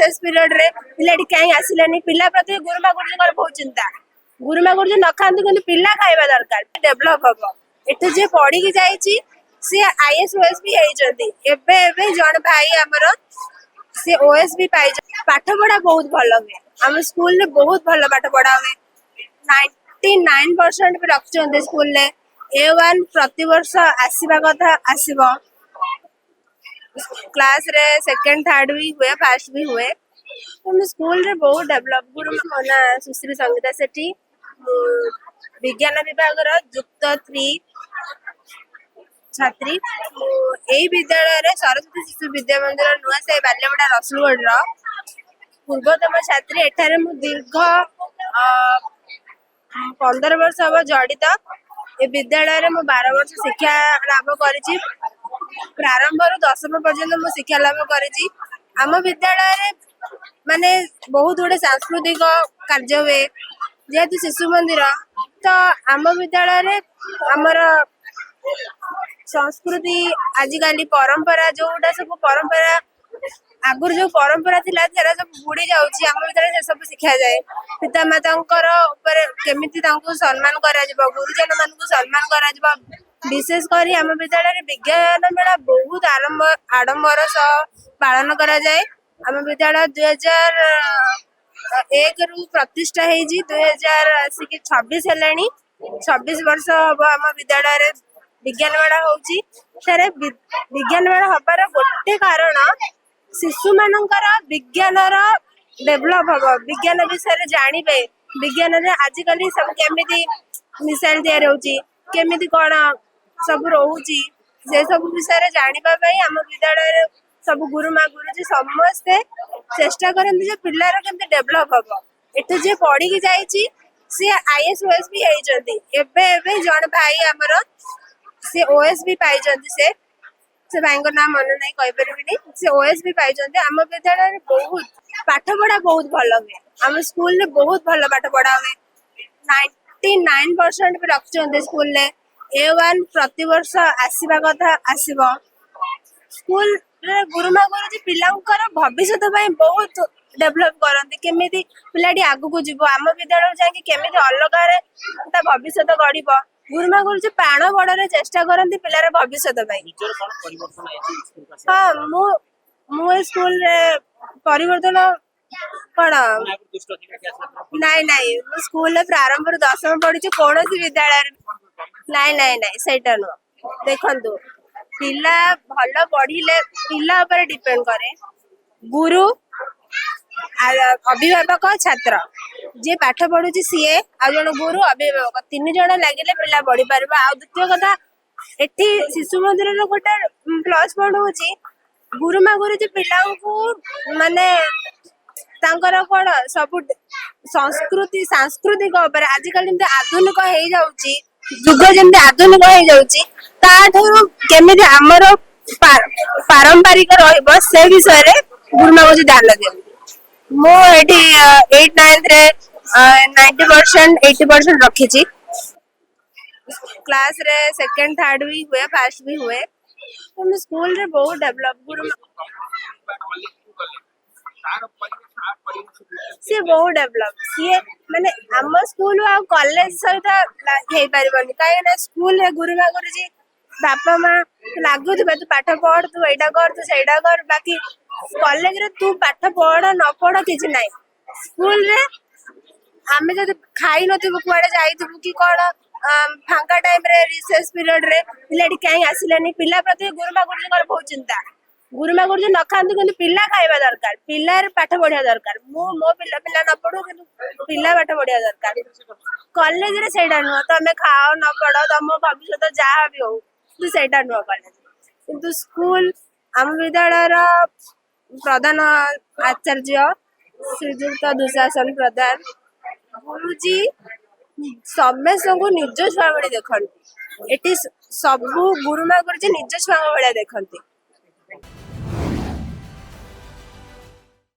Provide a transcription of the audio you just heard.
Recess period रे पिलाटी कहीं आसिलानी पिला प्रति गुरुमा गुरुजीଙ୍କର बहुत चिंता गुरुमा गुरुजी न खांतु କିନ୍ତୁ ପିଲା ଖାଇବା ଦରକାର ଡେଭଲପ ହବ ଏଠି ଯେ ପଢିକି ଯାଇଛି ସେ आईएएस ओएस भी ହେଇଛନ୍ତି ଏବେ ଏବେ ଜଣ ଭାଇ ଆମର से ओएस भी पाई पाठ पढ़ा बहुत भल हुए आम स्कूल रे बहुत भल पाठ पढ़ा हुए 99% भी रखते स्कूल रे A1 प्रति वर्ष आसीबा कथा आसीबो क्लास रे सेकंड थर्ड भी हुए फर्स्ट भी हुए तो स्कूल रे बहुत डेवलप गुरु मना सुश्री संगीता सेठी विज्ञान विभाग रो युक्त 3 छात्री यही विद्यालय सरस्वती शिशु विद्या मंदिर नुआ साई बालियापड़ा रसुलगढ़ पूर्वतम छात्री एठारे मु दीर्घ 15 वर्ष हम जड़ित ए विद्यालय में 12 वर्ष शिक्षा लाभ करी प्रारंभ रु 10वीं पर्यंत मु शिक्षा लाभ करी आम विद्यालय माने बहुत गुड़े सांस्कृतिक कार्य हुए जेहेतु शिशु मंदिर तो आम विद्यालय आमर संस्कृति आजिकल परंपरा जोटा सब परंपरा आगुर जो परंपरा थिला तेरा सब बुड़ी जाउची आम भीतर से सब सिखा जाए पिता मातांकर ऊपर केमिति तांको सम्मान करा जिवो गुरुजन मान को सम्मान करा जिवो विशेष करी आम विद्यालय विज्ञान मेला बहुत आडंबर सह पालन करा जाए आम विद्यालय 2001 रु प्रतिष्ठा हेजी 2000 आसिक 26 हेलानी 26 वर्ष हम आम विद्यालय विज्ञान मेला होची तेरे विज्ञान मेला हबार गोटे कारण शिशु मानकर विज्ञान डेभलप हम विज्ञान विषय जानिबे विज्ञान रे आजिकल सब केमिति मिसाइल तैयार होची केमिति कोन सब रहूची से सब विषय जानिबा पई हम विद्यालय रे सब गुरुमा गुरुजी समस्ते चेष्टा करन जे पिल्लार केमिति डेभलप हम एठे जे पढ़ी की जाईची से आईएएस ओएस भी ହେଇଛନ୍ତି ଏବେ ଏବେ जण भाई हमर से ओएस भी पाई से भाई नाम मन नहीं कही पारिबिनी से ओएस भी पाई आम विद्यालय बहुत पाठ पढ़ा बहुत भल हुए आम स्कूल रे बहुत भल पाठ पढ़ा हुए 99% भी रखते स्कूल रे A1 प्रति वर्ष आसीबा कथा आसीबो स्कूल रे गुरुमा गुरुजी पिलांकर भविष्यत पई बहुत डेभलप करते केमिति पिलाटी आगु को जीवो आम विद्यालय जाके केमिति अलग रे ता भविष्यत गढ़िबो गुरुमा गुरुजी प्राण बड़े चेष्टा करती पिलार भविष्यत हाँ मु स्कूल रे परिवर्तन कौन नाई नाई स्कूल प्रारंभ 10वीं पढ़ी कौन विद्यालय नाई नाई नाई सेटा नुह देखु पिला भल पढ़िले पिला ऊपर डिपेंड करे गुरु अभिभावक छात्र जे पाठ पढ़ुची सीए आ जन गुरु अभिभावक 3 जण लागिले पिला पढ़ी पारबा आ द्वितीय कथा एठी शिशु मंदिर रो गोटे प्लस पॉइंट होची गुरुमा गुरुजी पिला को माने तांकर कोन सब संस्कृति सांस्कृतिक ऊपर आजिकल जेमते आधुनिक हे जाउची जुग जेमते आधुनिक हे जाउची ता ठरो केमिति हमर पारंपरिक रहइबो से विषय रे गुरुमा गुरुजी ध्यान देबे मो एटी 8 9 रे 90% 80% रखी छी क्लास रे सेकंड थर्ड भी हुए फर्स्ट भी हुए तो स्कूल रे बहुत डेवलप गुरु से बहुत डेवलप सी माने हम स्कूल आ कॉलेज सहित हे परिबनी काहे ना स्कूल रे गुरुमा गुरुजी बापा माँ लागू तू पाठ पढ़ तू एटा कर तू सेटा कर बाकी कॉलेज रे तू पाठ पढ़ न पढ़ किछि नाही स्कूल रे आमे जब खाई नथिबु कुआडे जाइथिबु कि कोन फांका टाइम रे रिसेस पीरियड रे पिलाटी कहीं आसिलानी पिला प्रति गुरुमा गुरुजीଙ୍କର बहुत चिंता गुरुमा गुरुजी न खांतु କିନ୍ତୁ पिला खाଇବା दरकार पिलार पाठ पढ़िया दरकार मो पिला पिला न पढ़ू କିନ୍ତୁ पिला पाठ पढ़िया दरकार कॉलेज रे सेटा न तो हमें खाओ न पढ़ो तम भविष्यत जहाँ भी हो तू सेटा न कॉलेज किंतु स्कूल आम विद्यालय प्रधान आचार्य श्रीजुक्त दुशासन प्रधान गुरुजी समस्त को निज छुआ भाई देखती एटी सबू गुरुमा गुरुजी निज छुआ भाया देखती।